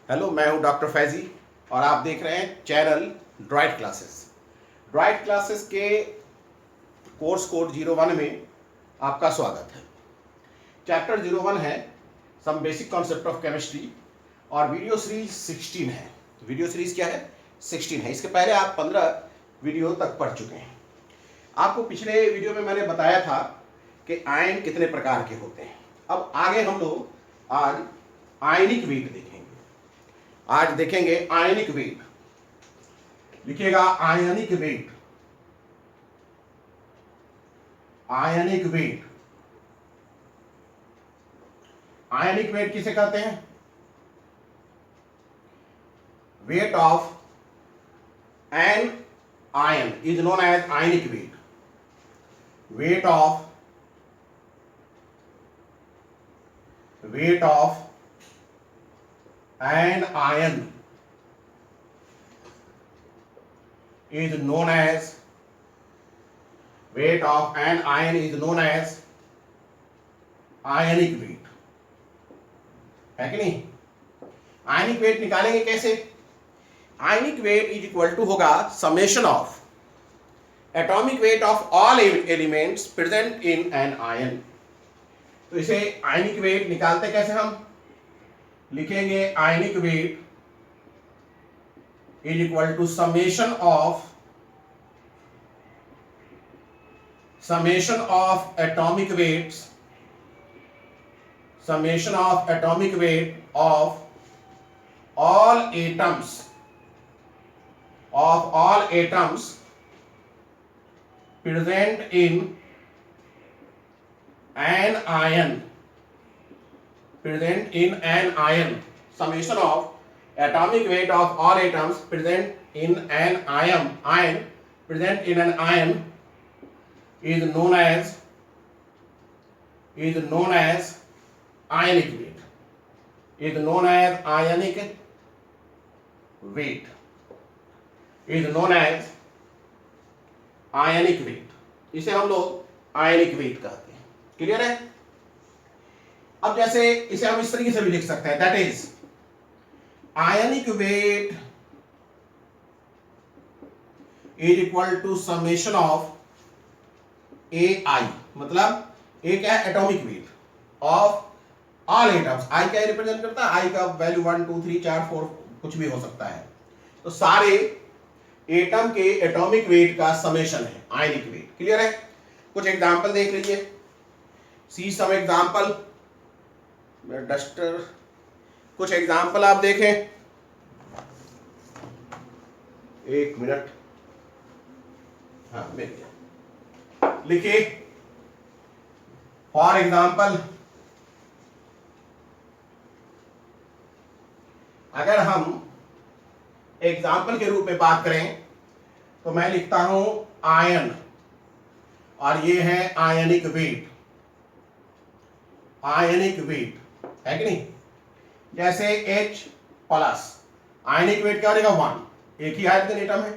Hello, मैं हूं doctor Faizi और आप देख रहे हैं channel Drite classes. Drite classes के कोर्स कोड 01 में आपका स्वागत है। चैप्टर 01 है some basic concept of chemistry और वीडियो सीरीज 16 है। वीडियो सीरीज क्या है? 16 है। इसके पहले आप 15 वीडियो तक पढ़ चुके हैं। आपको पिछले वीडियो में मैंने बताया था कि आयन कितने प्रकार के होते हैं। अब आगे हम लोग आज आयनिक वेट देखेंगे। आज देखेंगे आयनिक वेट। लिखिएगा ionic weight. Ionic weight. Ionic weight किसे कहते हैं? Weight of an ion is known as ionic weight. Weight of an ion is known as weight of an ion is known as ionic weight। है कि नहीं? आयनिक weight निकालेंगे कैसे? Ionic weight is equal to होगा summation of atomic weight of all elements present in an ion. तो इसे ionic weight निकालते कैसे? हम लिखेंगे ionic weight is equal to summation of atomic weights of all atoms present in an ion summation of atomic weight of all atoms present in an ion is known as ionic weight। is known as ionic weight इसे हम लोग ionic wait कहते हैं। Clear है? अब जैसे इसे हम इस तरीके से भी लिख सकते हैं, that is ionic weight is equal to summation of AI। मतलब ए क्या है? Atomic weight of all atoms. I क्या रिप्रेजेंट करता है? आई का वैल्यू 1 2 3 4 4 कुछ भी हो सकता है। तो सारे एटम के एटॉमिक वेट का समेशन है आयनिक वेट। क्लियर है? कुछ एग्जांपल देख लीजिए। सी सम एग्जांपल। डस्टर। कुछ एग्जांपल आप देखें। एक मिनट। हाँ, मिल गया। लिखिए फॉर एग्जांपल, अगर हम एग्जाम्पल के रूप में बात करें तो मैं लिखता हूं आयन और ये है आयनिक वेट। है कि नहीं? जैसे H प्लस आयनिक वेट क्या हो जाएगा? 1। एक ही हाइड्रोजन एटम है।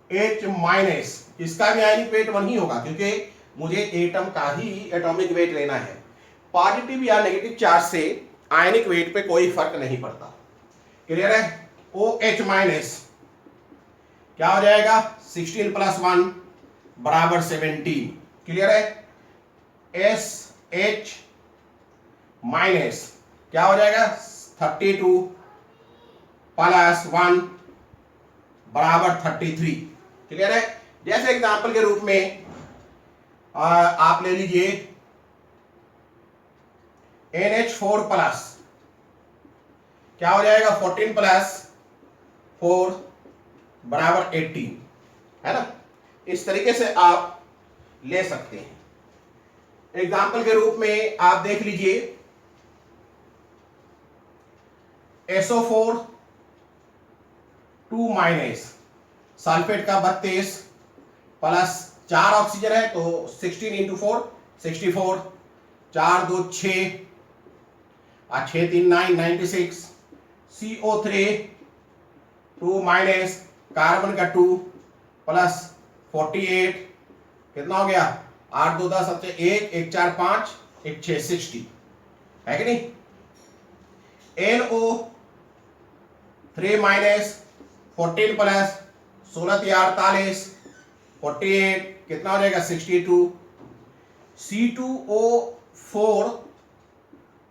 H माइनस इसका भी आयनिक वेट 1 ही होगा क्योंकि मुझे एटम का ही एटॉमिक वेट लेना है। पॉजिटिव या नेगेटिव चार्ज से आयनिक वेट पे कोई फर्क नहीं पड़ता। क्लियर है? OH माइनस क्या हो जाएगा? 16 प्लस 1 बराबर 17। क्लियर है? SH माइनस क्या हो जाएगा? 32 प्लस 1 बराबर 33। क्लियर है? जैसे एग्जांपल के रूप में आप ले लीजिए NH4 प्लस क्या हो जाएगा? 14 प्लस 4 बराबर 18। है ना? इस तरीके से आप ले सकते हैं। एग्जाम्पल के रूप में आप देख लीजिए SO4 2 माइनस सल्फेट का 32 प्लस 4 ऑक्सीजन है तो 16 इंटू 4 64, 4 2 6 और 6 3 9 96। CO3 2 माइनस कार्बन का 2 प्लस 48 कितना हो गया? 8 2 10 सबसे 1 1 4 5 1 6 60। है कि नहीं? NO 3 माइनस 14 प्लस 16 या 48, 48 कितना हो जाएगा 62। C2O4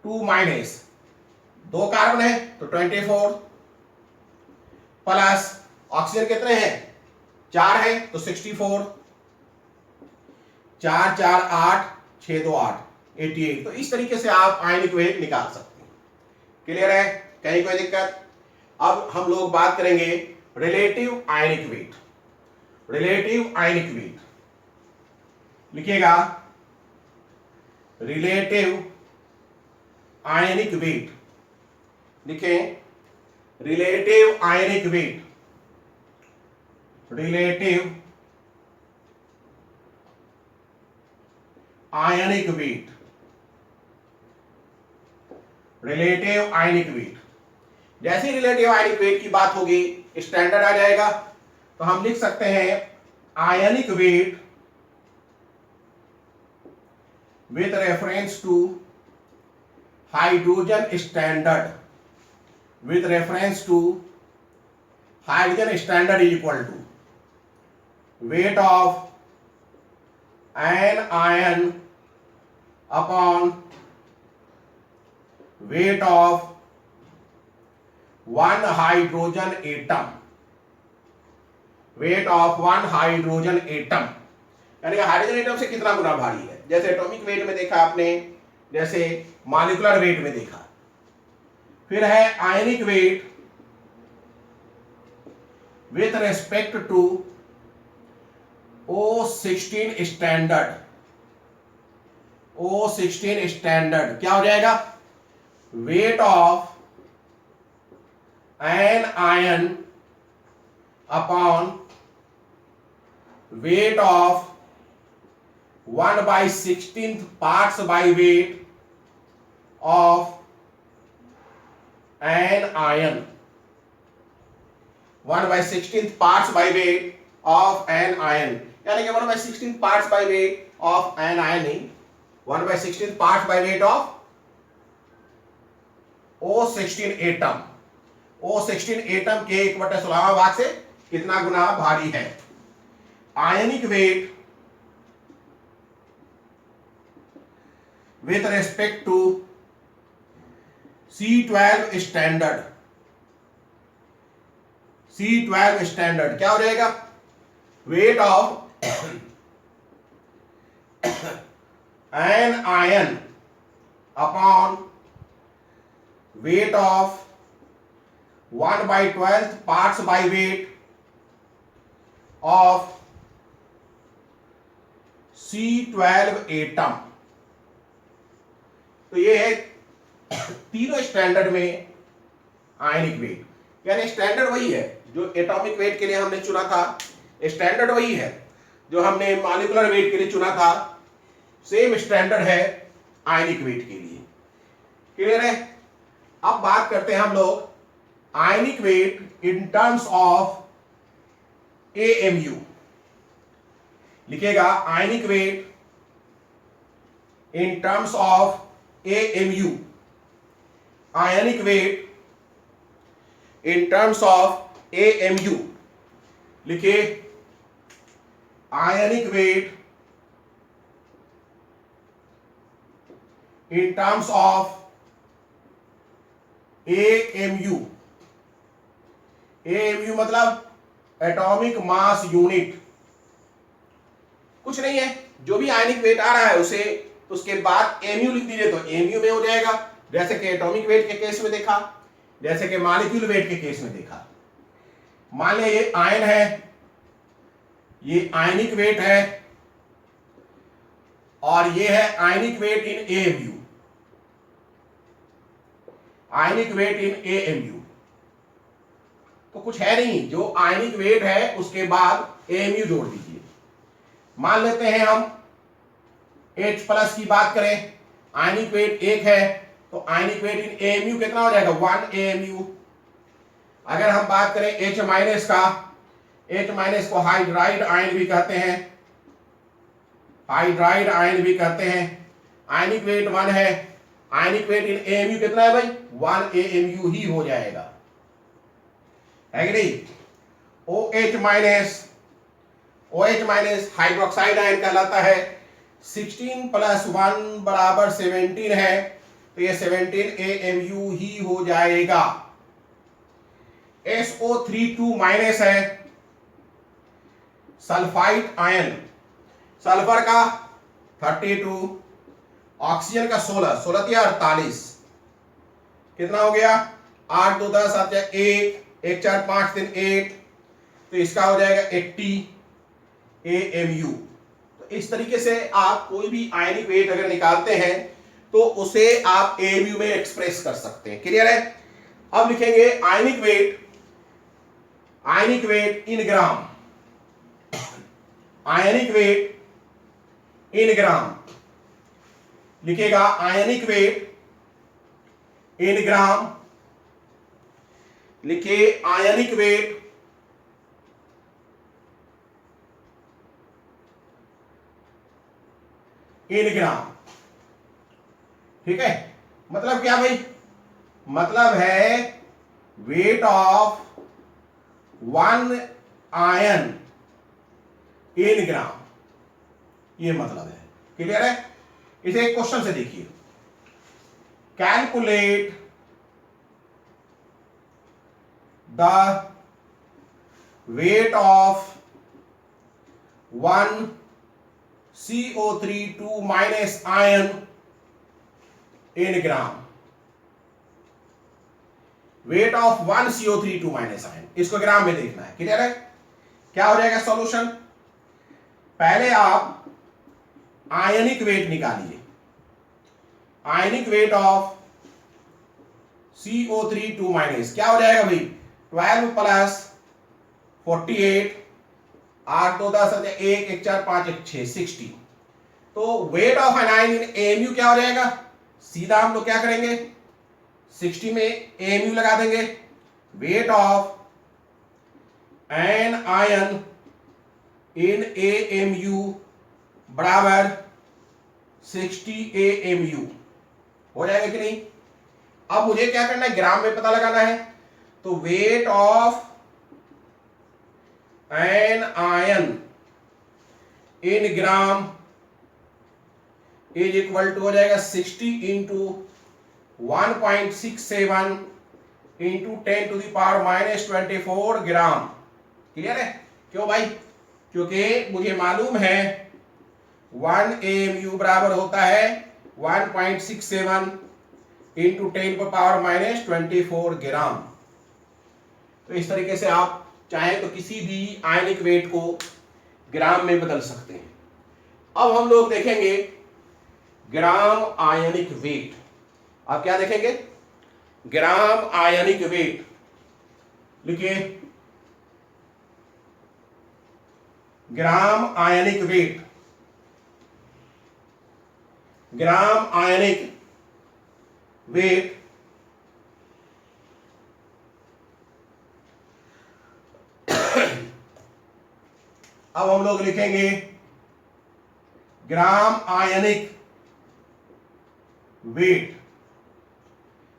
2 माइनस 2 कार्बन है तो 24 प्लस ऑक्सीजन कितने हैं 4 है तो 64, 4 4 8 6 2 8 88। तो इस तरीके से आप आयनिक वेट निकाल सकते हैं। क्लियर है, कहीं कोई दिक्कत? अब हम लोग बात करेंगे रिलेटिव आयनिक वेट। रिलेटिव आयनिक वेट लिखिएगा, रिलेटिव आयनिक वेट लिखें, रिलेटिव आयनिक वेट, रिलेटिव आयनिक वेट, रिलेटिव आयनिक वेट। जैसे ही रिलेटिव आयनिक वेट की बात होगी स्टैंडर्ड आ जाएगा, तो हम लिख सकते हैं आयनिक weight with reference to hydrogen standard, with reference to hydrogen standard is equal to weight of an ion upon weight of one hydrogen atom, weight of one hydrogen atom, यानी कि हाइड्रोजन एटम से कितना गुना भारी है। जैसे atomic weight में देखा आपने, जैसे मॉलिक्यूलर वेट में देखा। फिर है ionic weight with respect to O16 standard, O16 standard क्या हो जाएगा, weight of an ion upon weight of 1/16 parts by weight of an ion, 1/16 parts by weight of an ion, यानी कि 1/16 parts by weight of an ion नहीं, 1/16 parts by weight of O16 atom, O16 atom के 1/16 भाग से कितना गुना भारी है। Ionic weight with respect to C12 standard, C12 standard क्या हो जाएगा, weight of an ion upon weight of 1/12 parts by weight of C12 atom. तो ये है तीनों स्टैंडर्ड में आयनिक वेट, यानी स्टैंडर्ड वही है जो एटॉमिक वेट के लिए हमने चुना था, स्टैंडर्ड वही है जो हमने मॉलिक्यूलर वेट के लिए चुना था, सेम स्टैंडर्ड है आयनिक वेट के लिए। क्लियर है? अब बात करते हैं हम लोग ionic weight in terms of AMU। लिखेगा ionic weight in terms of AMU, ionic weight in terms of AMU। लिखिए ionic weight in terms of AMU। AMU मतलब एटॉमिक मास यूनिट, कुछ नहीं है, जो भी आयनिक वेट आ रहा है उसे उसके बाद एमयू लिख दीजिए तो एमयू में हो जाएगा, जैसे कि एटॉमिक वेट के केस में देखा, जैसे कि मॉलिक्यूल वेट के केस में देखा। मान लिया ये आयन है, ये आयनिक वेट है और ये है आयनिक वेट इन एएमयू, आयनिक वेट इन एएमयू। तो कुछ है नहीं, जो आयनिक वेट है उसके बाद एएमयू जोड़ दीजिए। मान लेते हैं हम H प्लस की बात करें, आयनिक वेट 1 है तो आयनिक वेट इन एएमयू कितना हो जाएगा 1 एएमयू। अगर हम बात करें H माइनस का, H माइनस को हाइड्राइड आयन भी कहते हैं, हाइड्राइड आयन भी कहते हैं। आयनिक वेट 1 है, आयनिक वेट इन एएमयू कितना है भाई 1 एएमयू ही हो जाएगा। है कि नहीं? OH minus, OH minus hydroxide ion कहलाता है। 16 + 1 बराबर 17 है, तो ये 17 AMU ही हो जाएगा। SO32 माइनस है सल्फाइड आयन, सल्फर का 32, ऑक्सीजन का 16, 16 या 48, कितना हो गया? 8 2 10 7 1, 1 4 5 3 8, तो इसका हो जाएगा 80 AMU। तो इस तरीके से आप कोई भी आयनिक वेट अगर निकालते हैं तो उसे आप AMU में एक्सप्रेस कर सकते हैं। क्लियर है? अब लिखेंगे आयनिक वेट, आयनिक वेट इन ग्राम, आयनिक वेट इन ग्राम लिखेगा, आयनिक वेट इन ग्राम, लिखिए आयनिक वेट इन ग्राम। ठीक है, मतलब क्या भाई? मतलब है वेट ऑफ 1 आयन इन ग्राम, ये मतलब है। क्लियर है? इसे एक क्वेश्चन से देखिए, calculate the wait of 1 CO32 minus ion in gram, weight of 1 CO32 minus ion, इसको ग्राम में देखना है। क्लियर है? क्या हो जाएगा सॉल्यूशन? पहले आप आयनिक वेट निकालिए, ionic weight of CO32 minus क्या हो जाएगा भाई? 12 + 48, 8 2 10 1 1 4 5 1 6, 60। तो weight of an ion in AMU क्या हो जाएगा? सीधा हम लोग क्या करेंगे, 60 में AMU लगा देंगे। Weight of an ion in AMU बराबर 60 AMU हो जाएगा कि नहीं? अब मुझे क्या करना है, ग्राम में पता लगाना है। तो weight of an ion in gram is equal to हो जाएगा 60 इंटू 1.67 इंटू 10⁻⁻24 ग्राम। क्लियर है? क्यों भाई? क्योंकि मुझे मालूम है 1 AMU बराबर होता है 1.67 इंटू 10⁻⁻24 ग्राम। तो इस तरीके से आप चाहे तो किसी भी आयनिक वेट को ग्राम में बदल सकते हैं। अब हम लोग देखेंगे ग्राम आयनिक वेट। आप क्या देखेंगे? ग्राम आयनिक वेट। लिखिए ग्राम ionic weight, gram ionic wait अब हम लोग लिखेंगे ग्राम ionic weight.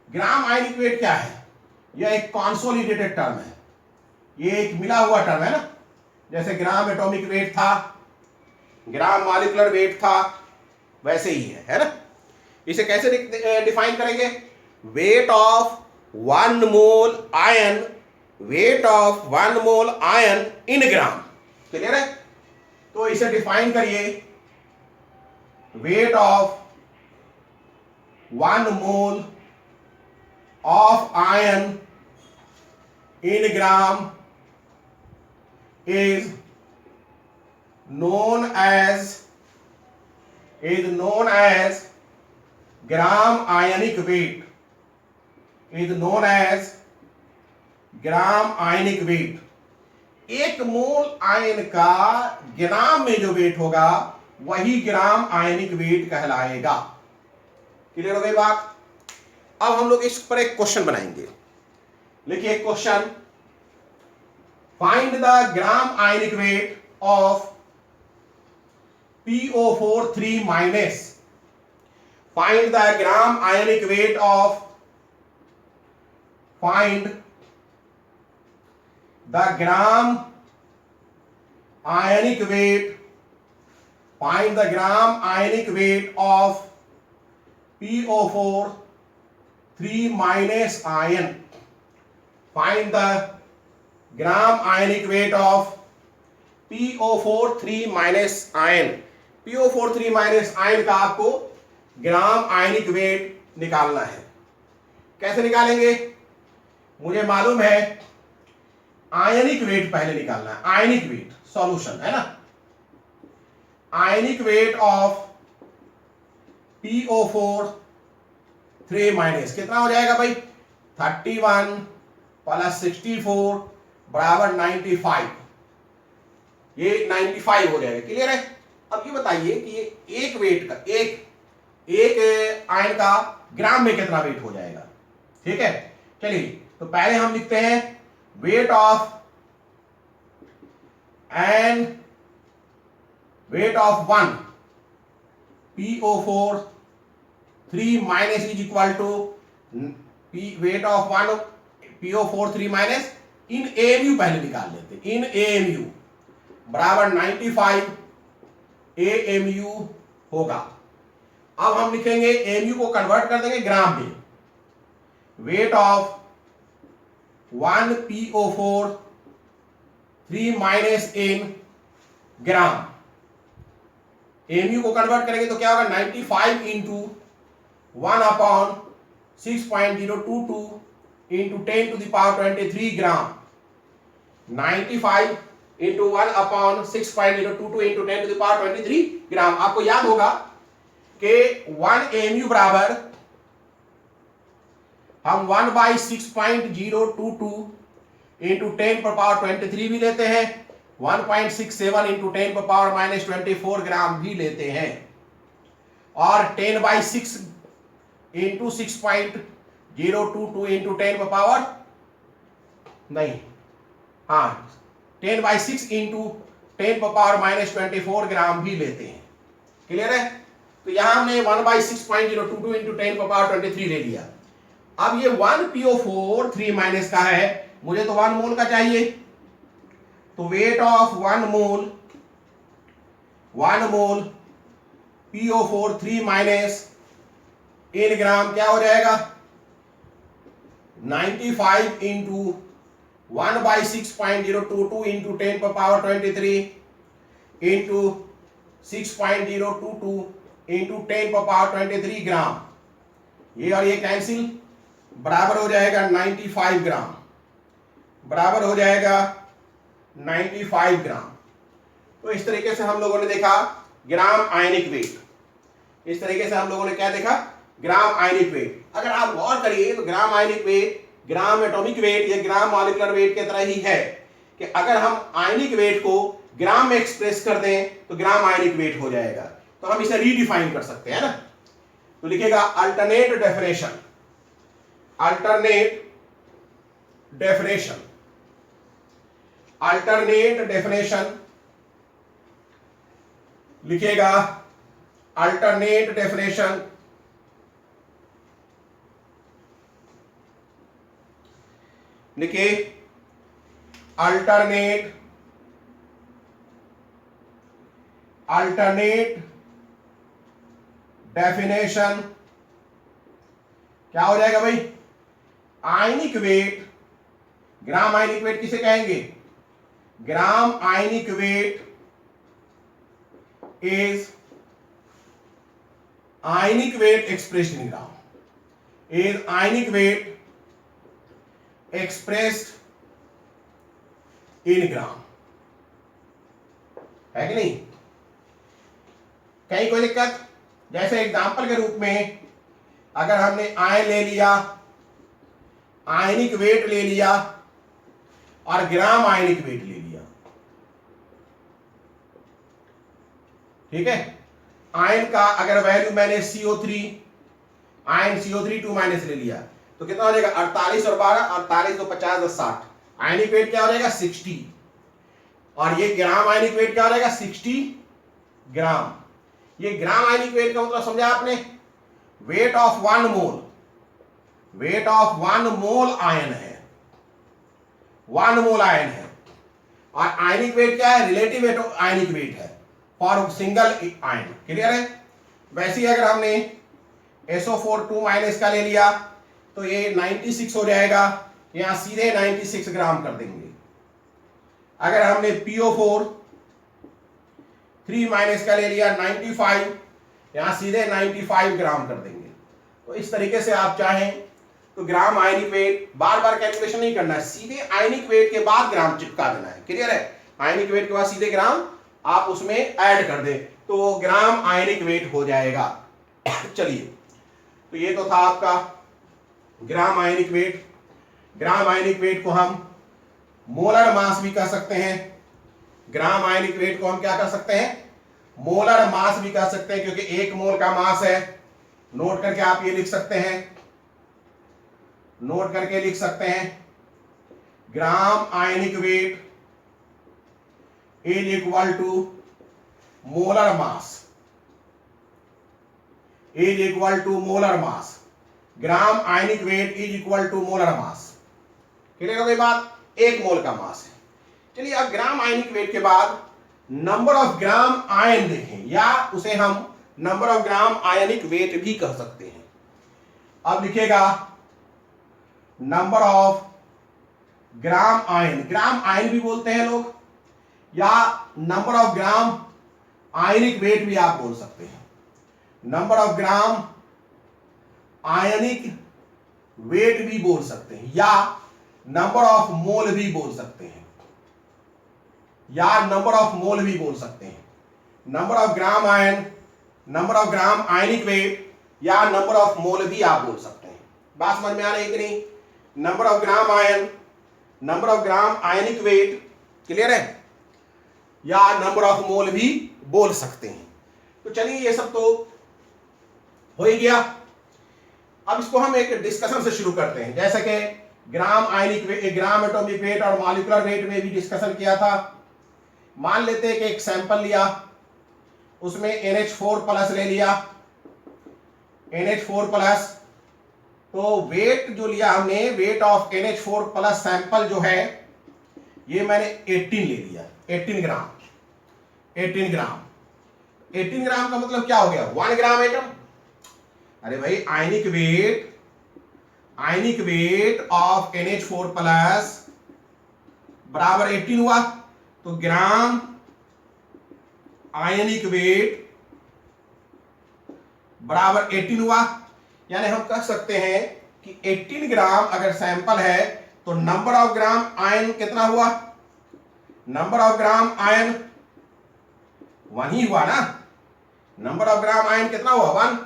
Gram ionic wait क्या है? यह एक कॉन्सोलिडेटेड टर्म है, यह एक मिला हुआ टर्म है ना। जैसे ग्राम एटॉमिक वेट था, ग्राम मॉलिक्यूलर वेट था, वैसे ही है ना। इसे कैसे डिफाइन करेंगे? Wait of 1 mole ion, wait of 1 mole ion in gram. Clear है? तो इसे डिफाइन करिए, wait of 1 mole of ion in gram is known as gram ionic weight, is known as gram ionic weight. 1 mole ion का gram में जो wait होगा वही ग्राम ionic wait कहलाएगा। क्लियर हो गई बात? अब हम लोग इस पर एक क्वेश्चन बनाएंगे। लिखिए question, find the gram ionic weight of PO4 minus, find the gram ionic weight of, find the gram ionic weight, find the gram ionic weight of PO4 3 minus ion. Find the gram ionic weight of PO4 3 minus ion. PO4 3 minus ion का आपको ग्राम ionic wait निकालना है। कैसे निकालेंगे? मुझे मालूम है ionic wait पहले निकालना है। आयनिक वेट सॉल्यूशन है ना। आयनिक वेट ऑफ PO4 3 माइनस कितना हो जाएगा भाई? 31 प्लस 64 बराबर 95। ये 95 हो जाएगा। क्लियर है? अब ये बताइए कि ये एक वेट का एक आयन का ग्राम में कितना वेट हो जाएगा। ठीक है, चलिए तो पहले हम लिखते हैं weight of one PO4 3 minus is equal to weight of one PO4 3 minus in AMU पहले निकाल लेते हैं। इन AMU बराबर 95 AMU होगा। अब हम लिखेंगे AMU को कन्वर्ट कर देंगे ग्राम में। Weight of 1 PO4 3 minus in gram. AMU को कन्वर्ट करेंगे तो क्या होगा? 95 into 1 upon 6.022 into 10 to the power 23 gram. 95 into 1 upon 6.022 into 10 to the power 23 gram. आपको याद होगा कि 1 AMU बराबर हम 1/6.022 इंटू 10 पर पावर 23 भी लेते हैं, 1.67 इंटू 10 पर पावर -24 ग्राम भी लेते हैं, और 10/6 इंटू 6.022 इंटू 10 पर पावर नहीं, हाँ 10/6 इंटू 10 पर पावर -24 ग्राम भी लेते हैं। क्लियर है? तो यहां हमने 1/6.022 इंटू 10 पर पावर 23 ले लिया। अब ये 1 PO4 3 माइनस का है, मुझे तो 1 मोल का चाहिए। तो weight of 1 mole PO4 3 minus in gram क्या हो जाएगा? 95 इंटू 1/6.022 इंटू 10 पर पावर 23 इंटू 6.022 इंटू 10 पर पावर 23 ग्राम। ये और ये कैंसिल, बराबर हो जाएगा 95 ग्राम, बराबर हो जाएगा 95 ग्राम। तो इस तरीके से हम लोगों ने देखा ग्राम आयनिक वेट। इस तरीके से हम लोगों ने क्या देखा? ग्राम आयनिक वेट। अगर आप गौर करिए तो gram ionic weight gram atomic weight या ग्राम मॉलिक्यूलर वेट की तरह ही है कि अगर हम आयनिक वेट को ग्राम में एक्सप्रेस कर दें तो ग्राम आयनिक वेट हो जाएगा। तो हम इसे रीडिफाइन कर सकते हैं ना। तो लिखेगा alternate definition, alternate definition, alternate definition लिखेगा अल्टरनेट डेफिनेशन लिखे अल्टरनेट डेफिनेशन क्या हो जाएगा भाई? आयनिक वेट, ग्राम आयनिक वेट किसे कहेंगे? Gram ionic weight is ionic weight expressed in gram, is ionic weight expressed in gram. है कि नहीं? कहीं कोई दिक्कत? जैसे एग्जांपल के रूप में अगर हमने आयन ले लिया, आयनिक वेट ले लिया और ग्राम आयनिक वेट ले लिया, ठीक है? आयन का अगर वैल्यू मैंने CO3 आयन CO3 2 माइनस ले लिया तो कितना हो जाएगा? 48 और 12, 48 तो 50 और 60। आयनिक वेट क्या हो जाएगा? 60। और ये ग्राम आयनिक वेट क्या हो जाएगा? 60 ग्राम। ये ग्राम आयनिक वेट का मतलब समझा आपने? Wait of 1 mole, wait of 1 mole ion है, 1 मोल आयन है। और आयनिक वेट क्या है, रिलेटिव आयनिक वेट है फॉर सिंगल आयन। क्लियर है। वैसे ही अगर हमने SO4 2 माइनस का ले लिया तो ये 96 हो जाएगा, यहां सीधे 96 ग्राम कर देंगे। अगर हमने PO4 3 माइनस का ले लिया 95, यहां सीधे 95 ग्राम कर देंगे। तो इस तरीके से आप चाहें तो ग्राम आयनिक वेट बार बार कैलकुलेशन नहीं करना है, सीधे आयनिक वेट के बाद ग्राम चिपका देना है। क्लियर है। आयनिक वेट के बाद सीधे ग्राम आप उसमें ऐड कर दें तो ग्राम आयनिक वेट हो जाएगा। चलिए, तो ये तो था आपका ग्राम ionic weight. Gram ionic wait को हम मोलर मास भी कह सकते हैं। ग्राम आयनिक वेट को हम क्या कर सकते हैं, मोलर मास भी कह सकते हैं, क्योंकि 1 मोल का मास है। नोट करके आप ये लिख सकते हैं, नोट करके लिख सकते हैं, gram ionic weight is equal to molar mass, is equal to molar mass. Gram ionic weight is equal to molar mass. Clear हो गई बात। 1 मोल का मास है। चलिए, अब ग्राम आयनिक वेट के बाद नंबर ऑफ ग्राम आयन देखें, या उसे हम number of gram ionic weight भी कह सकते हैं। अब लिखेगा number of gram ion, gram ion भी बोलते हैं लोग, या number of gram ionic weight भी आप बोल सकते हैं। Number of gram ionic weight भी बोल सकते हैं, या नंबर ऑफ मोल भी बोल सकते हैं, या नंबर ऑफ मोल भी बोल सकते हैं। Number of gram ion, number of gram ionic weight, या नंबर ऑफ मोल भी आप बोल सकते हैं। बात समझ में आ रही है कि नहीं। Number of gram ion, number of gram ionic weight, clear है, या नंबर ऑफ मोल भी बोल सकते हैं। तो चलिए, ये सब तो हो ही गया। अब इसको हम एक डिस्कशन से शुरू करते हैं। जैसे कि ग्राम ionic weight, gram atomic weight और मॉलिक्यूलर वेट में भी डिस्कशन किया था। मान लेते हैं कि एक सैंपल लिया, उसमें NH4 प्लस ले लिया, NH4 प्लस, तो वेट जो लिया हमने, wait of NH4 plus sample जो है, ये मैंने 18 ले लिया, 18 ग्राम। 18 ग्राम, 18 ग्राम का मतलब क्या हो गया, 1 ग्राम एटम। अरे भाई, आयनिक वेट ऑफ NH4 प्लस बराबर 18 हुआ, तो ग्राम आयनिक वेट बराबर 18 हुआ। यानी हम कह सकते हैं कि 18 ग्राम अगर सैंपल है तो नंबर ऑफ ग्राम आयन कितना हुआ, नंबर ऑफ ग्राम आयन 1 ही हुआ ना। नंबर ऑफ ग्राम आयन कितना हुआ, 1।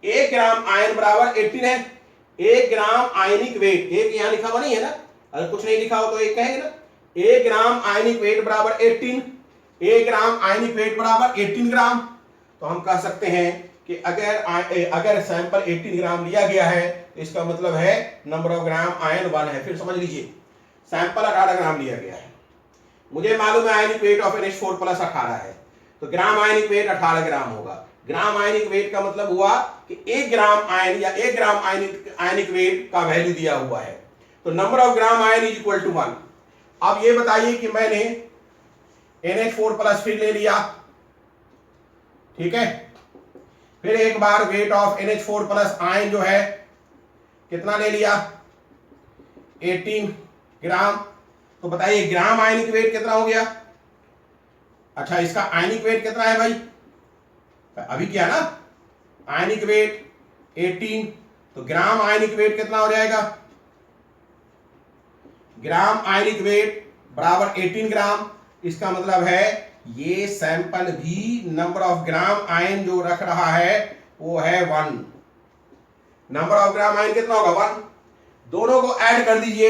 1 ग्राम आयन बराबर 18 है। 1 ग्राम आयनिक वेट, एक यहां लिखा हुआ नहीं है ना, अगर कुछ नहीं लिखा हो तो एक कहेंगे ना। 1 ग्राम आयनिक वेट बराबर 18, 1 ग्राम आयनिक वेट बराबर 18 ग्राम। तो हम कह सकते हैं कि अगर सैंपल 18 ग्राम लिया गया है तो इसका मतलब है नंबर ऑफ ग्राम आयन 1 है। फिर समझ लीजिए, सैंपल 18 ग्राम लिया गया है, मुझे मालूम है ionic weight of NH4 plus 18 है, तो ग्राम आयनिक वेट 18 ग्राम होगा। ग्राम आयनिक वेट का मतलब हुआ कि 1 ग्राम आयन या 1 ग्राम आयनिक वेट का वैल्यू दिया हुआ है, तो number of gram ion is equal to 1। अब ये बताइए कि मैंने NH4 प्लस फिर ले लिया, ठीक है, फिर एक बार weight of NH4 plus ion जो है कितना ले लिया, 18 ग्राम। तो बताइए ग्राम आयनिक वेट कितना हो गया। अच्छा, इसका आयनिक वेट कितना है भाई, अभी क्या ना, आयनिक वेट 18, तो ग्राम आयनिक वेट कितना हो जाएगा, ग्राम आयनिक वेट बराबर 18 ग्राम। इसका मतलब है ये सैंपल भी नंबर ऑफ ग्राम आयन जो रख रहा है वो है 1। नंबर ऑफ ग्राम आयन कितना होगा, 1। दोनों को ऐड कर दीजिए,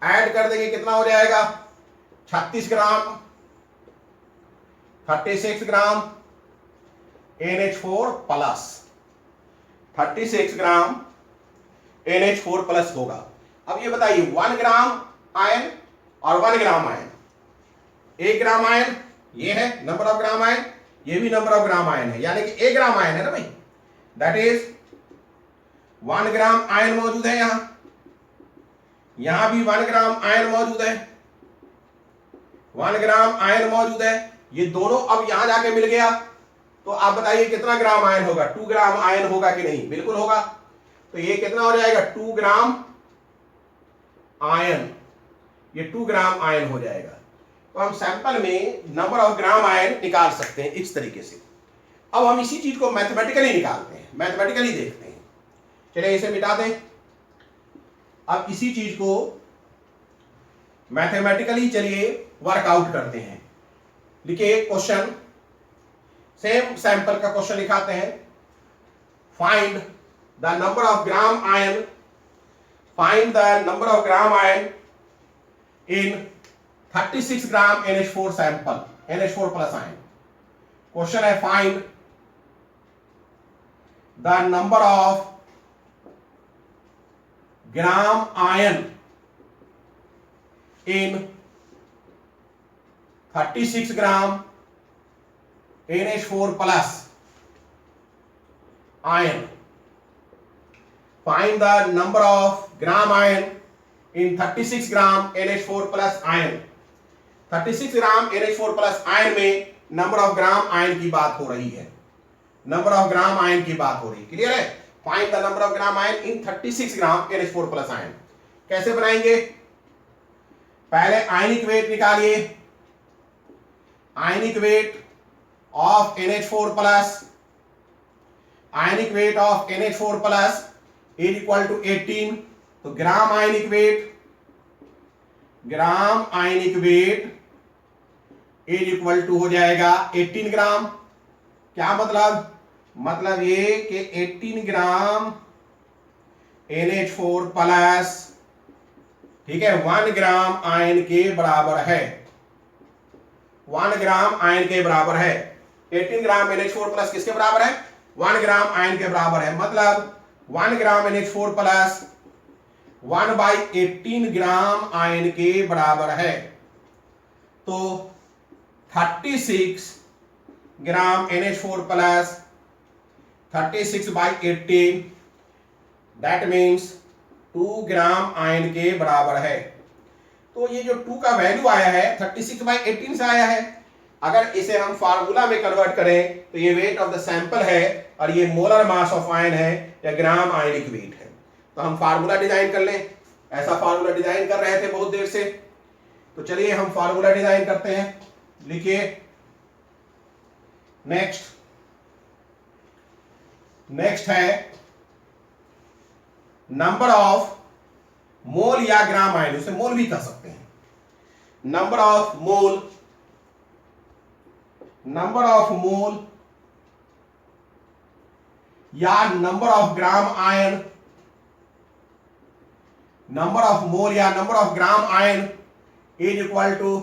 ऐड कर देंगे कितना हो जाएगा, 36 ग्राम, 36 gram NH4 plus, 36 gram NH4 plus होगा। अब ये बताइए 1 ग्राम आयन और 1 ग्राम आयन, 1 ग्राम आयन ये है नंबर ऑफ ग्राम आयन, ये भी नंबर ऑफ ग्राम आयन है, यानी कि 1 ग्राम आयन है ना भाई, दैट इज 1 ग्राम आयन मौजूद है, यहां भी 1 ग्राम आयन मौजूद है। 1 ग्राम आयन मौजूद है। ये दोनों अब यहां जाके मिल गया, तो आप बताइए कितना ग्राम आयन होगा? 2 ग्राम आयन होगा कि नहीं? बिल्कुल होगा। तो ये कितना हो जाएगा? 2 ग्राम आयन, ये 2 ग्राम आयन हो जाएगा। तो हम सैंपल में नंबर ऑफ ग्राम आयन निकाल सकते हैं इस तरीके से। अब हम इसी चीज को मैथमेटिकली निकालते हैं, मैथमेटिकली देखते हैं। चलिए इसे मिटा दें। अब इसी चीज को मैथमेटिकली चलिए वर्कआउट करते हैं। लिखिए क्वेश्चन, सेम सैंपल का क्वेश्चन लिखाते हैं। Find the number of gram ion, find the number of gram ion in 36 gram NH4 sample, NH4 plus ion. Question है find the number of gram ion in 36 gram NH4 plus ion. Find the number of gram ion in 36 gram NH4 plus ion. 36 gram NH4 plus ion में number of gram ion की बात हो रही है, number of gram ion की बात हो रही है। क्लियर है? Find the number of gram ion in 36 gram NH4 plus ion. कैसे बनाएंगे? पहले आयनिक वेट निकालिए। Ionic weight of NH4 plus, ionic weight of NH4 plus is equal to 18। तो gram ionic weight, gram ionic weight is equal to हो जाएगा 18 ग्राम। क्या मतलब? मतलब ये कि 18 ग्राम NH4 प्लस, ठीक है, 1 ग्राम आयन के बराबर है, 1 ग्राम आयन के बराबर है। 18 ग्राम NH4 प्लस किसके बराबर है? 1 ग्राम आयन के बराबर है। मतलब 1 ग्राम NH4 प्लस 1/18 ग्राम आयन के बराबर है। तो 36 gram NH4 plus 36/18, that means 2 gram ion के बराबर है। तो ये जो 2 का वैल्यू आया है 36/18 से आया है। अगर इसे हम फार्मूला में कन्वर्ट करें तो ये वेट ऑफ द सैंपल है और ये मोलर मास ऑफ आयन है या ग्राम आयनिक वेट है। तो हम फार्मूला डिजाइन कर लें। ऐसा फार्मूला डिजाइन कर रहे थे बहुत देर से, तो चलिए हम फार्मूला डिजाइन करते हैं। लिखिए नेक्स्ट है नंबर ऑफ मोल या ग्राम आयन, उसे मोल भी कह सकते हैं। Number of mole, number of mole या number of gram ion, number of mole या number of gram ion is equal to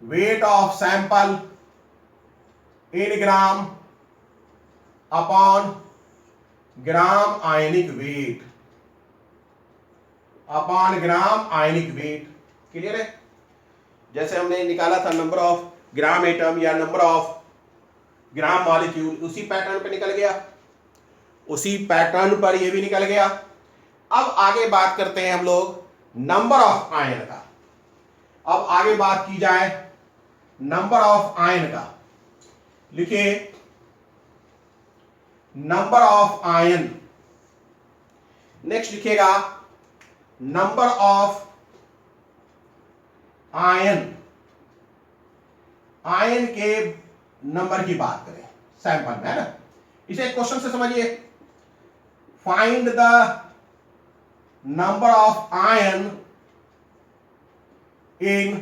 weight of sample in gram upon gram ionic weight, upon gram ionic weight. Clear है? जैसे हमने निकाला था number of gram atom या number of gram molecule, उसी pattern पे निकल गया, उसी पैटर्न पर ये भी निकल गया। अब आगे बात करते हैं हम लोग नंबर ऑफ आयन का। अब आगे बात की जाए नंबर ऑफ आयन का। लिखिए नंबर ऑफ आयन, नेक्स्ट लिखिएगा नंबर ऑफ आयन, आयन के नंबर की बात करें सैंपल में, है ना। इसे क्वेश्चन से समझिए। Find the number of ion in,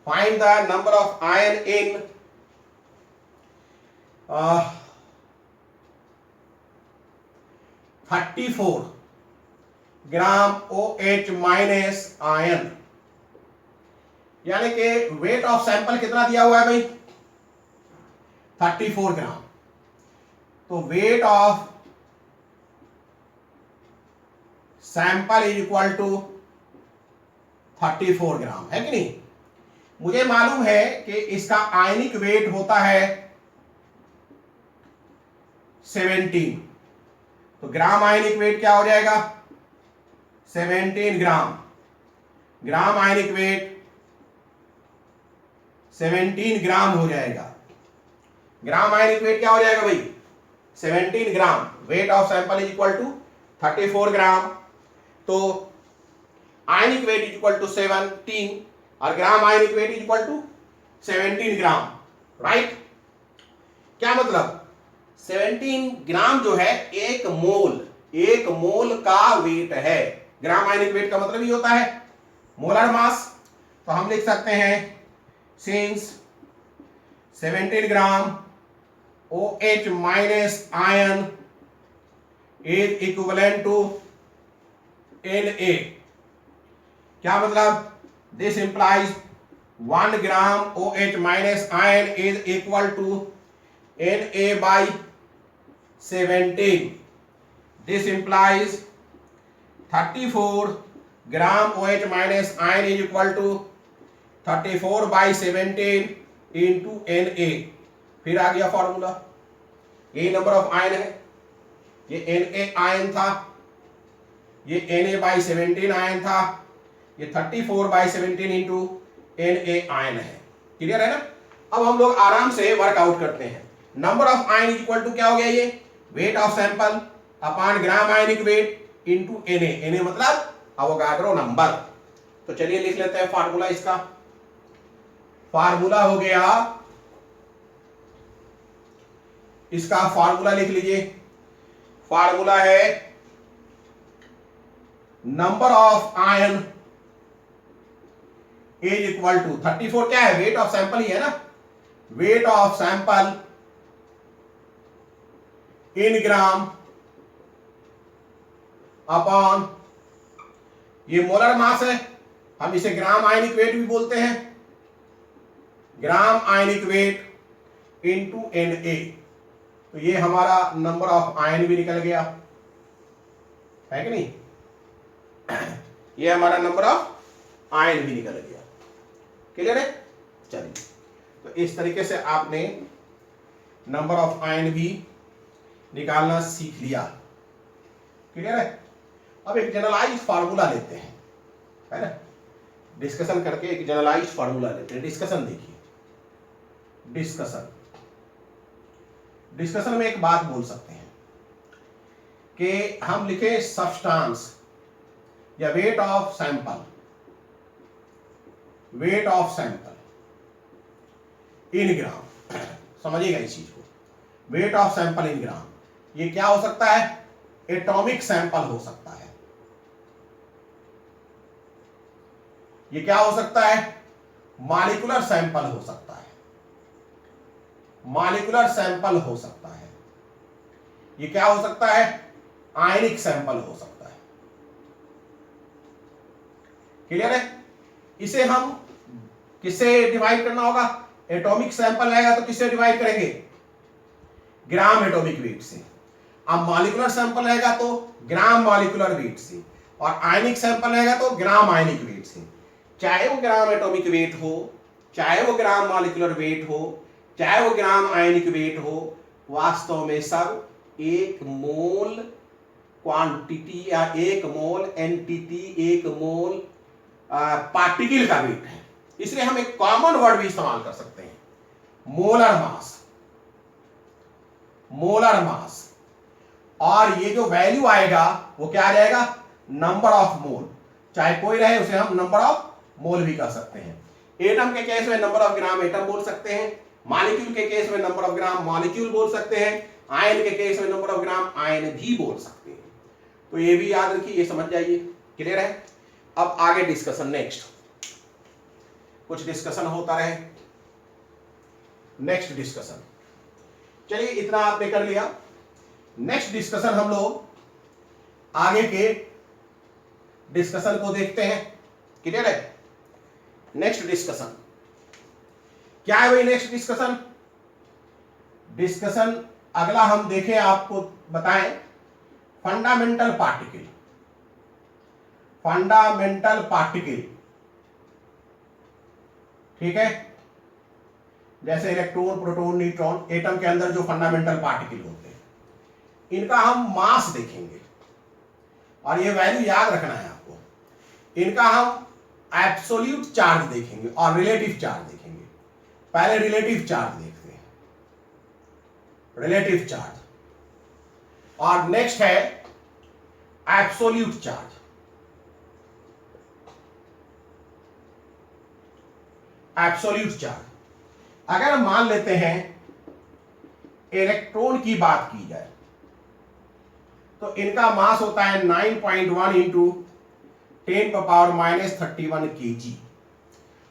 find the number of ion in 34 gram OH minus ion. यानी कि वेट ऑफ सैंपल कितना दिया हुआ है भाई? 34 ग्राम। तो weight of sample is equal to 34 gram, है कि नहीं? मुझे मालूम है कि इसका आयनिक वेट होता है 17। तो ग्राम आयनिक वेट क्या हो जाएगा? 17 ग्राम। ग्राम आयनिक वेट 17 ग्राम हो जाएगा। ग्राम आयनिक वेट क्या हो जाएगा भाई? 17 gram. Weight of sample is equal to 34 gram. तो ionic weight is equal to 17 और gram ionic weight is equal to 17 gram, right? क्या मतलब? 17 ग्राम जो है एक मोल का वेट है। ग्राम आयनिक वेट का मतलब ये होता है मोलर मास। तो हम लिख सकते हैं since 17 gram OH minus ion is equivalent to Na। क्या मतलब? This implies 1 gram OH minus ion is equal to Na by 17। This implies 34 gram OH minus ion is equal to 34 by 17 into Na। फिर आ गया formula, यही number of ion है, ये Na ion था, ये Na by 17 ion था, ये 34 by 17 into Na ion है। क्लियर है ना? अब हम लोग आराम से वर्कआउट करते हैं। Number of ion is equal to क्या हो गया? ये weight of sample upon gram ionic weight into Na मतलब अवोगाड्रो नंबर। तो चलिए लिख लेते हैं फार्मूला इसका। फार्मूला हो गया, इसका फार्मूला लिख लीजिए। फार्मूला है number of ion is equal to 34 क्या है? वेट ऑफ सैंपल ही है ना, weight of sample in gram upon ये मोलर मास है, हम इसे ग्राम आयनिक वेट भी बोलते हैं, gram ionic weight into Na। तो ये हमारा नंबर ऑफ आयन भी निकल गया, है कि नहीं? ये हमारा नंबर ऑफ आयन भी निकल गया। क्लियर है? चलिए, तो इस तरीके से आपने नंबर ऑफ आयन भी निकालना सीख लिया। क्लियर है? अब एक जनरलाइज फार्मूला लेते हैं, है ना? डिस्कशन करके एक जनरलाइज फार्मूला लेते हैं। डिस्कशन देखिए, डिस्कशन में एक बात बोल सकते हैं कि हम लिखे सब्सटेंस या वेट ऑफ सैंपल इन ग्राम। समझिएगा इस चीज को, वेट ऑफ सैंपल इन ग्राम। ये क्या हो सकता है? एटॉमिक सैंपल हो सकता है। ये क्या हो सकता है? मॉलिक्यूलर सैंपल हो सकता है। मॉलिक्यूलर सैंपल हो सकता है। ये क्या हो सकता है? आयनिक सैंपल हो सकता है। क्लियर है? इसे हम किससे डिवाइड करना होगा? एटॉमिक सैंपल रहेगा तो किससे डिवाइड करेंगे? ग्राम एटॉमिक वेट से। अब मॉलिक्यूलर सैंपल रहेगा तो ग्राम मॉलिक्यूलर वेट से, और आयनिक सैंपल रहेगा तो ग्राम आयनिक वेट से। चाहे वो ग्राम एटॉमिक वेट हो, चाहे वो ग्राम मॉलिक्यूलर वेट हो, चाहे वो ग्राम आयनिक वेट हो, वास्तव में सब एक मोल क्वांटिटी या एक मोल एंटिटी, एक मोल पार्टिकल का वेट है। इसलिए हम एक कॉमन वर्ड भी इस्तेमाल कर सकते हैं, मोलर मास। मोलर मास, और ये जो वैल्यू आएगा वो क्या आ जाएगा? नंबर ऑफ मोल। चाहे कोई रहे उसे हम नंबर ऑफ मोल भी कर सकते हैं। एटम के केस में नंबर ऑफ ग्राम एटम बोल सकते हैं, मॉलिक्यूल के केस में नंबर ऑफ ग्राम मॉलिक्यूल बोल सकते हैं, आयन के केस में नंबर ऑफ ग्राम आयन भी बोल सकते हैं। तो ये भी याद रखिए, ये समझ जाइए। क्लियर है? अब आगे डिस्कशन, नेक्स्ट कुछ डिस्कशन होता रहे। नेक्स्ट डिस्कशन, चलिए इतना आपने कर लिया। नेक्स्ट डिस्कशन हम लोग आगे के डिस्कशन को देखते हैं। क्लियर है? नेक्स्ट डिस्कशन क्या है भाई? नेक्स्ट डिस्कशन अगला हम देखें, आपको बताएं फंडामेंटल पार्टिकल। ठीक है? जैसे इलेक्ट्रॉन, प्रोटॉन, न्यूट्रॉन, एटम के अंदर जो फंडामेंटल पार्टिकल होते हैं, इनका हम मास देखेंगे, और ये वैल्यू याद रखना है आपको। इनका हम एब्सोल्यूट चार्ज देखेंगे और रिलेटिव चार्ज देखेंगे। पहले रिलेटिव चार्ज देखते हैं, रिलेटिव चार्ज, और नेक्स्ट है एब्सोल्यूट चार्ज। एब्सोल्यूट चार्ज, अगर मान लेते हैं इलेक्ट्रॉन की बात की जाए तो इनका मास होता है 9.1 इंटू 10⁻³ kg,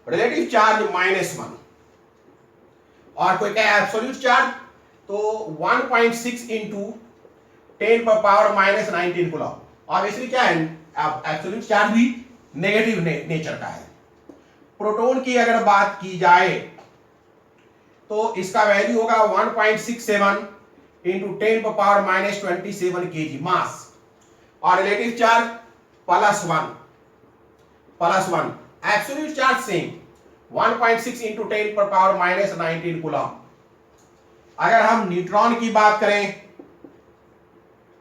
रिलेटिव चार्ज -1, और कोई क्या एब्सोल्यूट चार्ज तो 1.6 इंटू 10⁻19 कूलम। ऑब्वियसली क्या है, एब्सोल्यूट चार्ज भी नेगेटिव नेचर का है। प्रोटॉन की अगर बात की जाए तो इसका वैल्यू होगा 1.67 इंटू 10⁻27 kg मास, और relative charge +1, absolute charge same 1.6 into 10⁻19 coulomb. अगर हम न्यूट्रॉन की बात करें,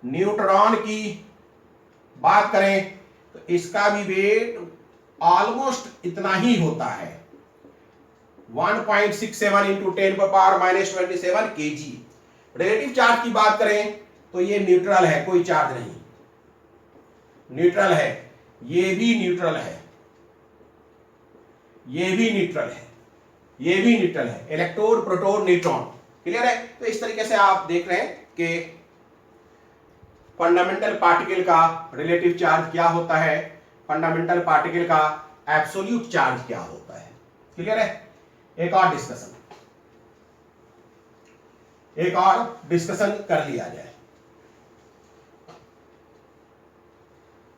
न्यूट्रॉन की बात करें तो इसका भी वेट ऑलमोस्ट इतना ही होता है, 1.67 इंटू 10⁻27 kg। रिलेटिव चार्ज की बात करें तो ये न्यूट्रल है, कोई चार्ज नहीं, न्यूट्रल है, ये भी न्यूट्रल है, ये भी न्यूट्रल है, ये भी न्यूट्रल है, इलेक्ट्रॉन प्रोटॉन न्यूट्रॉन। क्लियर है? तो इस तरीके से आप देख रहे हैं कि फंडामेंटल पार्टिकल का रिलेटिव चार्ज क्या होता है, फंडामेंटल पार्टिकल का एब्सोल्यूट चार्ज क्या होता है। क्लियर है? एक और डिस्कशन कर लिया जाए।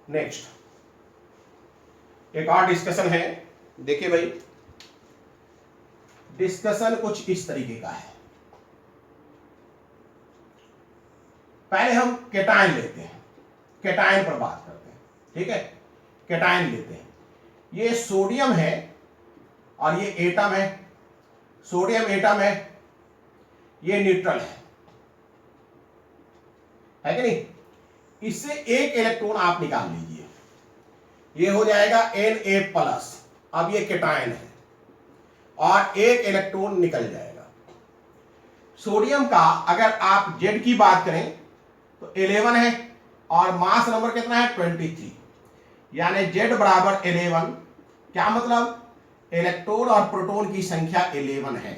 नेक्स्ट एक और डिस्कशन है, देखिए भाई, डिस्कशन कुछ इस तरीके का है। पहले हम केटायन लेते हैं, केटायन पर बात करते हैं। ठीक है, केटायन लेते हैं, ये सोडियम है और ये एटम है, सोडियम एटम है, ये न्यूट्रल है कि नहीं? इससे एक इलेक्ट्रॉन आप निकाल लीजिए, ये हो जाएगा Na+। अब ये केटायन है और एक इलेक्ट्रॉन निकल जाएगा। सोडियम का अगर आप जेड की बात करें तो 11 है और मास नंबर कितना है 23, यानी जेड बराबर 11। क्या मतलब? इलेक्ट्रॉन और प्रोटॉन की संख्या 11 है।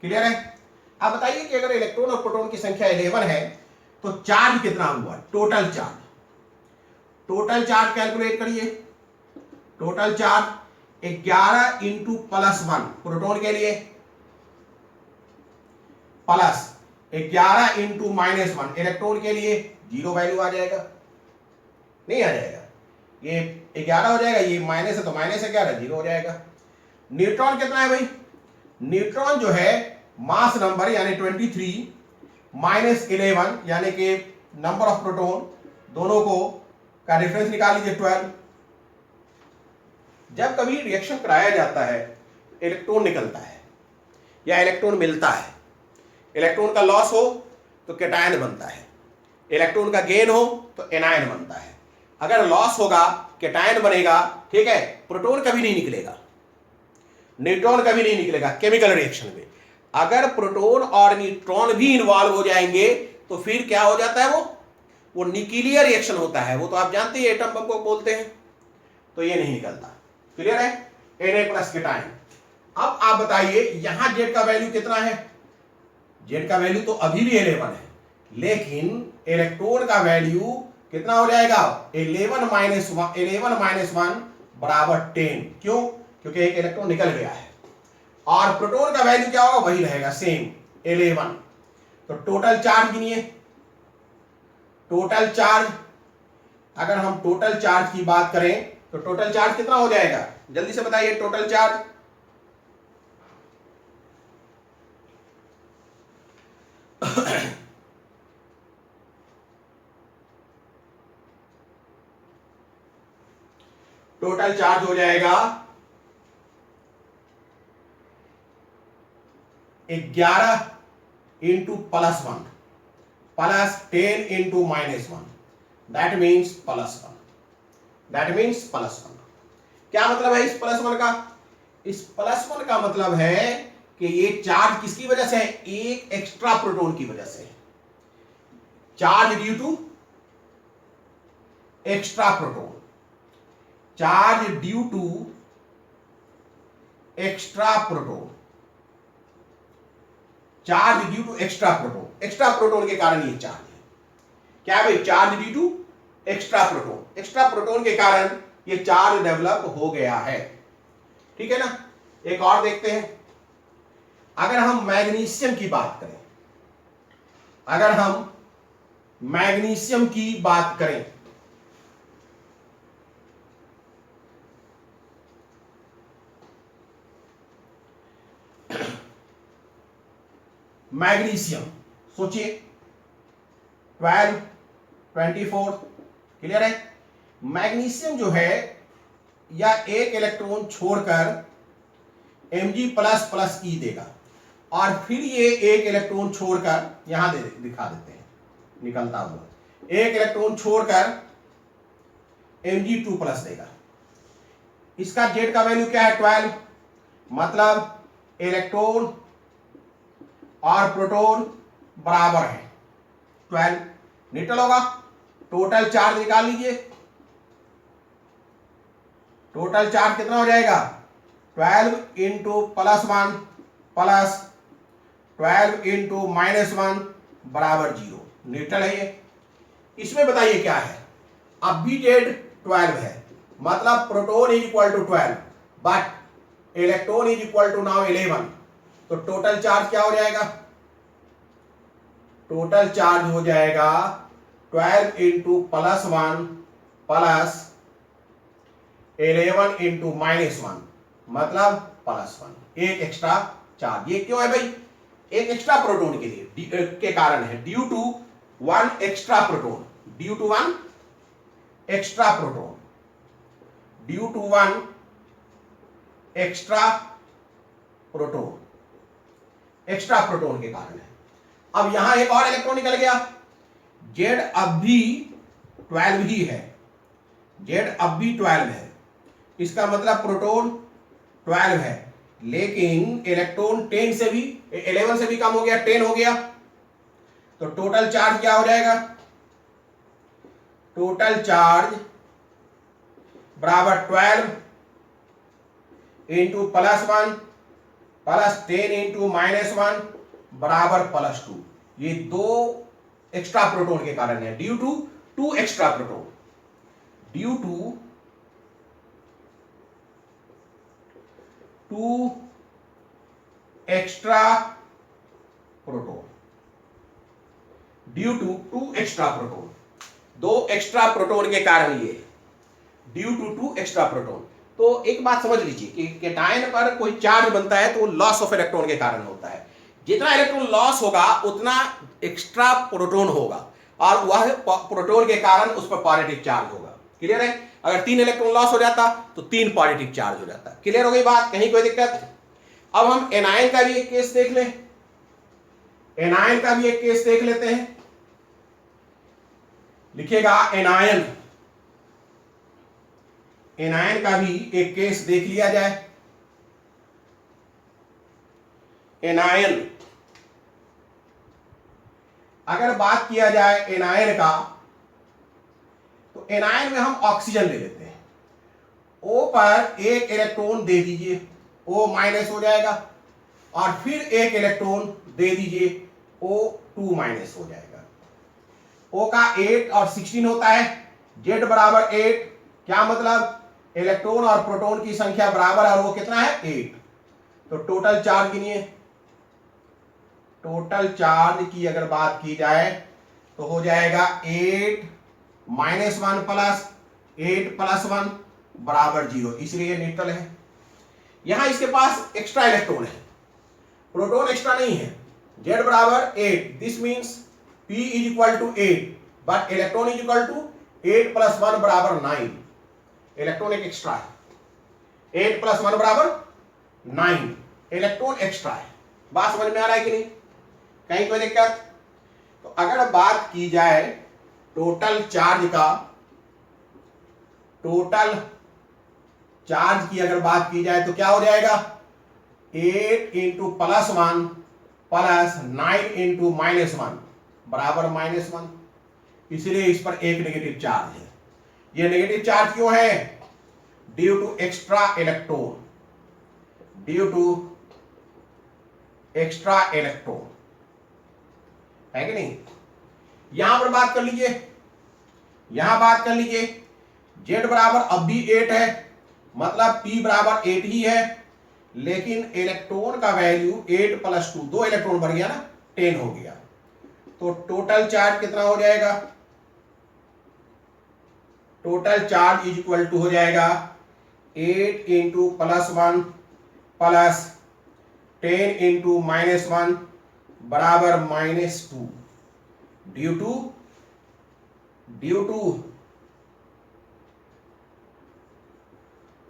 क्लियर है? अब बताइए कि अगर इलेक्ट्रॉन और प्रोटॉन की संख्या 11 है तो चार्ज कितना हुआ? Total charge, total charge calculate करिए। टोटल चार्ज 11 इंटू +1 प्रोटॉन के लिए, प्लस 11 इंटू -1 इलेक्ट्रॉन के लिए, 0 वैल्यू आ जाएगा, नहीं आ जाएगा? ये 11 हो जाएगा, ये माइनस है तो -11 0 हो जाएगा। न्यूट्रॉन कितना है भाई? न्यूट्रॉन जो है मास नंबर यानी 23 -11 यानी कि नंबर ऑफ प्रोटॉन, दोनों को का डिफरेंस निकाल लीजिए 12। जब कभी रिएक्शन कराया जाता है इलेक्ट्रॉन निकलता है या इलेक्ट्रॉन मिलता है, इलेक्ट्रॉन का लॉस हो तो केटायन बनता है, इलेक्ट्रॉन का गेन हो तो एनायन बनता है। अगर लॉस होगा केटायन बनेगा, ठीक है, प्रोटॉन कभी नहीं निकलेगा, न्यूट्रॉन कभी नहीं निकलेगा केमिकल रिएक्शन में। अगर प्रोटॉन और न्यूट्रॉन भी इन्वॉल्व हो जाएंगे तो फिर क्या हो जाता है? वो न्यूक्लियर रिएक्शन होता है, वो तो आप जानते हैं, एटम बम को बोलते हैं, तो ये नहीं निकलता। क्लियर है? Na+ cation. अब आप बताइए यहां जेड का वैल्यू कितना है? जेड का वैल्यू तो अभी भी 11 है, लेकिन इलेक्ट्रॉन का वैल्यू कितना हो जाएगा? 11 - 1 बराबर 10। क्यों? क्योंकि एक इलेक्ट्रॉन निकल गया है। और प्रोटॉन का वैल्यू क्या होगा? वही रहेगा, सेम 11। तो टोटल चार्ज गिनिए, टोटल चार्ज, अगर हम टोटल चार्ज की बात करें तो टोटल चार्ज कितना हो जाएगा? जल्दी से बताइए टोटल चार्ज। टोटल चार्ज हो जाएगा 11 into +1 plus 10 into -1, that means +1, that means +1। क्या मतलब है इस +1 का? इस +1 का मतलब है कि ये चार्ज किसकी वजह से है? एक एक्स्ट्रा प्रोटॉन की वजह से। Charge due to extra proton, charge due to extra proton, charge due to extra proton. Extra proton के कारण ये चार्ज है। क्या है भाई? Charge due to extra proton. Extra proton के कारण ये चार्ज डेवलप हो गया है। ठीक है ना? एक और देखते हैं। अगर हम मैग्नीशियम की बात करें, अगर हम मैग्नीशियम की बात करें, मैग्नीशियम सोचिए 12, 24, क्लियर है? मैग्नीशियम जो है या एक इलेक्ट्रॉन छोड़कर Mg++ देगा और फिर ये एक इलेक्ट्रॉन छोड़कर यहां दिखा देते हैं निकलता हुआ, एक इलेक्ट्रॉन छोड़कर Mg2+ देगा। इसका Z का वैल्यू क्या है? 12। मतलब इलेक्ट्रॉन और प्रोटॉन बराबर है 12। न्यूट्रल होगा। टोटल चार्ज निकाल लीजिए। टोटल चार्ज कितना हो जाएगा? 12 इंटू +1 प्लस 12 इंटू -1 बराबर 0। न्यूट्रल है ये। इसमें बताइए क्या है? अब भी Z 12 है, मतलब proton is equal to 12 but electron is equal to now 11। तो टोटल चार्ज क्या हो जाएगा? टोटल चार्ज हो जाएगा 12 इंटू +1 प्लस 11 इंटू -1 मतलब +1। एक एक्स्ट्रा चार्ज। ये क्यों है भाई? एक एक्स्ट्रा प्रोटॉन के लिए के कारण है, due to 1 extra proton, due to 1 extra proton, due to 1 extra proton, extra proton के कारण है। अब यहां एक और इलेक्ट्रॉन निकल गया। Z अब भी 12 ही है, Z अब भी 12 है। इसका मतलब प्रोटॉन 12 है, लेकिन इलेक्ट्रॉन 10 से भी 11 से भी कम हो गया, 10 हो गया। तो टोटल चार्ज क्या हो जाएगा? टोटल चार्ज बराबर 12 इंटू +1 प्लस 10 इंटू -1 बराबर +2। ये दो एक्स्ट्रा प्रोटॉन के कारण है, due to 2 extra proton, due to 2 extra proton, due to 2 extra proton. 2 extra proton के कारण ये, ड्यू टू 2 एक्स्ट्रा प्रोटॉन। तो एक बात समझ लीजिए कि केटायन पर कोई चार्ज बनता है तो लॉस ऑफ इलेक्ट्रॉन के कारण होता है। जितना इलेक्ट्रॉन लॉस होगा उतना एक्स्ट्रा प्रोटॉन होगा और वह प्रोटॉन के कारण उस पर पॉजिटिव चार्ज होगा। क्लियर है? अगर 3 इलेक्ट्रॉन लॉस हो जाता तो 3 पॉजिटिव चार्ज हो जाता। क्लियर हो गई बात? कहीं कोई दिक्कत? अब हम एनायन का भी एक केस देख लें। एनायन का भी एक केस देख लेते हैं। लिखिएगा एनायन, एनायन का भी एक केस देख लिया जाए। एनायन, अगर बात किया जाए एनायन का, तो एनायन में हम ऑक्सीजन ले लेते हैं। O पर एक इलेक्ट्रॉन दे दीजिए, O- हो जाएगा और फिर एक इलेक्ट्रॉन दे दीजिए, O2- हो जाएगा। O का 8 और 16 होता है, Z बराबर 8। क्या मतलब? इलेक्ट्रॉन और प्रोटॉन की संख्या बराबर है और वो कितना है? 8। तो टोटल चार्ज गिनिए। टोटल चार्ज की अगर बात की जाए तो हो जाएगा 8 -1 प्लस 8 + 1 बराबर 0, इसलिए न्यूट्रल है। यहां इसके पास एक्स्ट्रा इलेक्ट्रॉन है, प्रोटॉन एक्स्ट्रा नहीं है। Z बराबर 8, this means P is equal to 8 but electron is equal to 8 + 1 बराबर 9। इलेक्ट्रॉन एक एक्स्ट्रा है, 8 + 1 बराबर 9, इलेक्ट्रॉन एक्स्ट्रा है। बात समझ में आ रहा है कि नहीं? कहीं कोई दिक्कत? तो अगर बात की जाए टोटल चार्ज का, टोटल चार्ज की अगर बात की जाए तो क्या हो जाएगा, 8 इंटू +1 प्लस 9 इंटू -1 बराबर -1। इसलिए इस पर एक नेगेटिव चार्ज है। ये नेगेटिव चार्ज क्यों है, due to extra electron, due to extra electron, है कि नहीं। यहां पर बात कर लीजिए, यहां बात कर लीजिए, z बराबर अब भी 8 है, मतलब p बराबर 8 ही है, लेकिन इलेक्ट्रॉन का वैल्यू 8 + 2, 2 इलेक्ट्रॉन बढ़ गया ना, 10 हो गया। तो टोटल चार्ज कितना हो जाएगा, total charge is equal to हो जाएगा 8 इंटू +1 प्लस 10 इंटू -1 बराबर -2 due to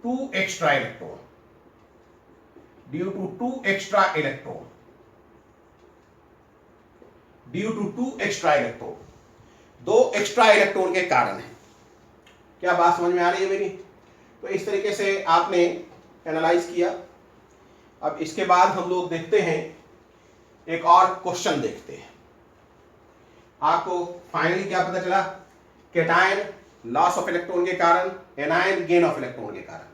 2 extra electron, due to 2 extra electron, due to 2 extra electron, 2 extra electron के कारण है। क्या बात समझ में आ रही है मेरी। तो इस तरीके से आपने एनालाइज किया। अब इसके बाद हम लोग देखते हैं, एक और क्वेश्चन देखते हैं। आपको फाइनली क्या पता चला, कैटायन लॉस ऑफ इलेक्ट्रॉन के कारण, एनायन गेन ऑफ इलेक्ट्रॉन के कारण।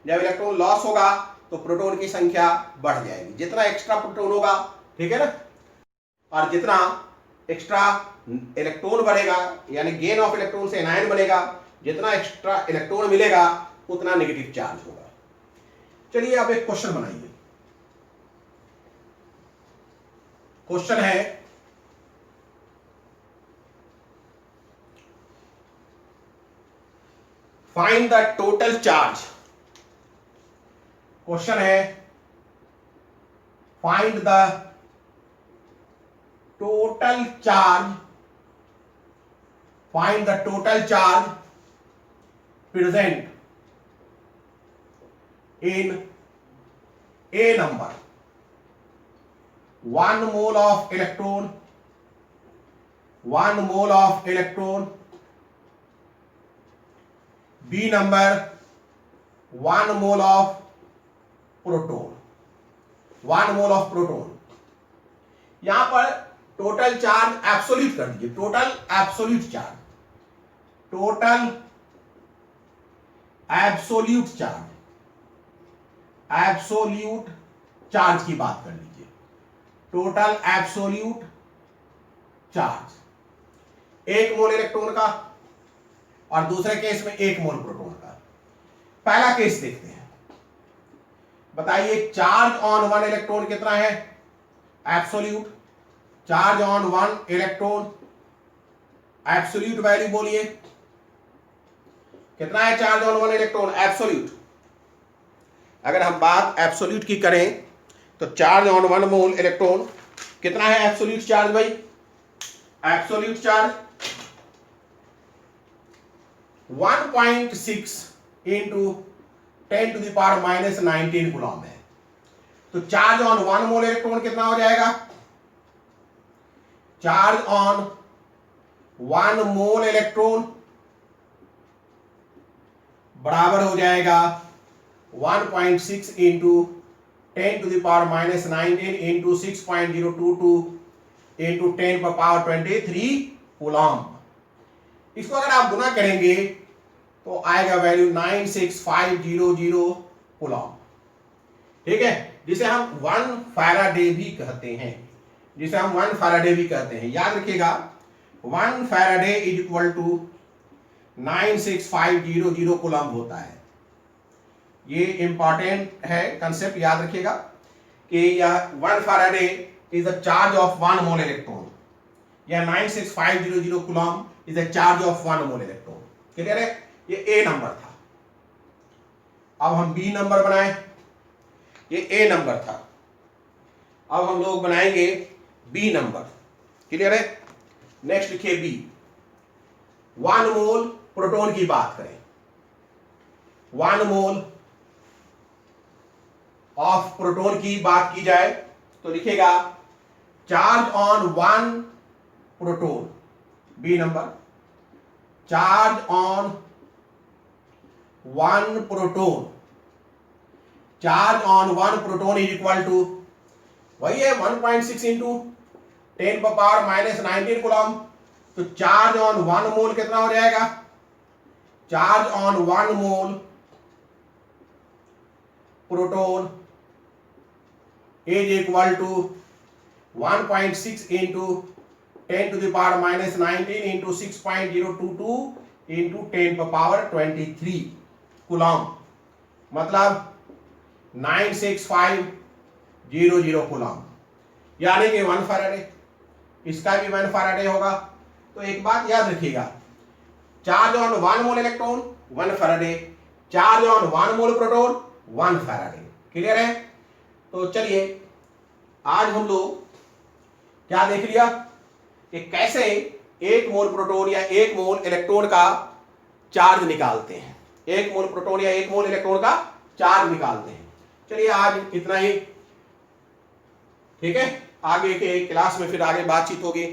जब इलेक्ट्रॉन लॉस होगा तो प्रोटॉन की संख्या बढ़ जाएगी, जितना एक्स्ट्रा प्रोटॉन होगा, ठीक है ना, और जितना एक्स्ट्रा इलेक्ट्रॉन बढ़ेगा यानी गेन ऑफ इलेक्ट्रॉन से एनायन बनेगा, जितना एक्स्ट्रा इलेक्ट्रॉन मिलेगा उतना नेगेटिव चार्ज होगा। चलिए अब एक क्वेश्चन बनाइए। क्वेश्चन है, find the total charge. Question है, find the total charge, find the total charge present in a number, 1 mole of electron, 1 mole of electron, b number 1 mole of proton, 1 mole of proton। यहां पर total charge absolute कर दीजिए, total absolute charge, total absolute charge, absolute charge की बात कर लीजिए, total absolute charge, 1 मोल electron का और दूसरे केस में 1 मोल प्रोटॉन का। पहला केस देखते हैं, बताइए चार्ज ऑन 1 इलेक्ट्रॉन कितना है, absolute charge on 1 electron, absolute value बोलिए कितना है चार्ज ऑन 1 इलेक्ट्रॉन, एब्सोल्यूट। अगर हम बात एब्सोल्यूट की करें तो चार्ज ऑन 1 मोल इलेक्ट्रॉन कितना है एब्सोल्यूट चार्ज भाई, एब्सोल्यूट चार्ज 1.6 इंटू 10⁻⁻19 कूलम है। तो चार्ज ऑन 1 मोल इलेक्ट्रॉन कितना हो जाएगा, चार्ज ऑन 1 मोल इलेक्ट्रॉन बराबर हो जाएगा 1.6 इंटू 10⁻⁻19 इंटू 6.022 इंटू 10⁻23 कूलम। इसको अगर आप गुना करेंगे तो आएगा वैल्यू 96500 कूलम, ठीक है, जिसे हम 1 फैराडे भी कहते हैं, जिसे हम 1 फैराडे भी कहते हैं। याद रखिएगा 1 Faraday is equal to 96500 coulomb होता है। ये इंपॉर्टेंट है कंसेप्ट, याद रखिएगा कि यह 1 Faraday is the charge of 1 mole electron, या 96500 coulomb is the charge of 1 mole electron. Clear है, ये ए नंबर था। अब हम बी नंबर बनाए, ये ए नंबर था, अब हम लोग बनाएंगे बी नंबर। क्लियर है, नेक्स्ट लिखिए बी। 1 मोल प्रोटॉन की बात करें, 1 मोल ऑफ प्रोटॉन की बात की जाए तो लिखेगा charge on 1 proton, B number, charge on 1 proton charge on one proton is equal to वही है 1.6 इंटू 10 पावर माइनस 19 कूलम। तो चार्ज ऑन वन मोल कितना हो जाएगा? Charge on one mole proton is equal to 1.6 into 10 to the power minus 19 into 6.022 into 10 power 23 coulomb, मतलब 96500 coulomb, यानी कि 1 Faraday. इसका भी 1 फैराडे होगा। तो एक बात याद रखिएगा, charge on 1 mole electron 1 Faraday, charge on 1 mole proton 1 Faraday. Clear है? तो चलिए आज हम लोग क्या देख लिया कि कैसे 1 मोल प्रोटॉन या 1 मोल इलेक्ट्रॉन का चार्ज निकालते हैं। 1 मोल प्रोटॉन या 1 मोल इलेक्ट्रॉन का चार्ज निकालते हैं। चलिए आज इतना ही, ठीक है? आगे के क्लास में फिर आगे बातचीत होगी,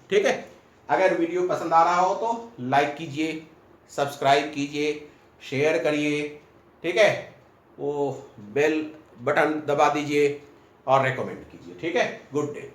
ठीक है? अगर वीडियो पसंद आ रहा हो तो लाइक कीजिए, सब्सक्राइब कीजिए, शेयर करिए, ठीक है? वो बेल बटन दबा दीजिए और रेकमेंड कीजिए, ठीक है? Good day.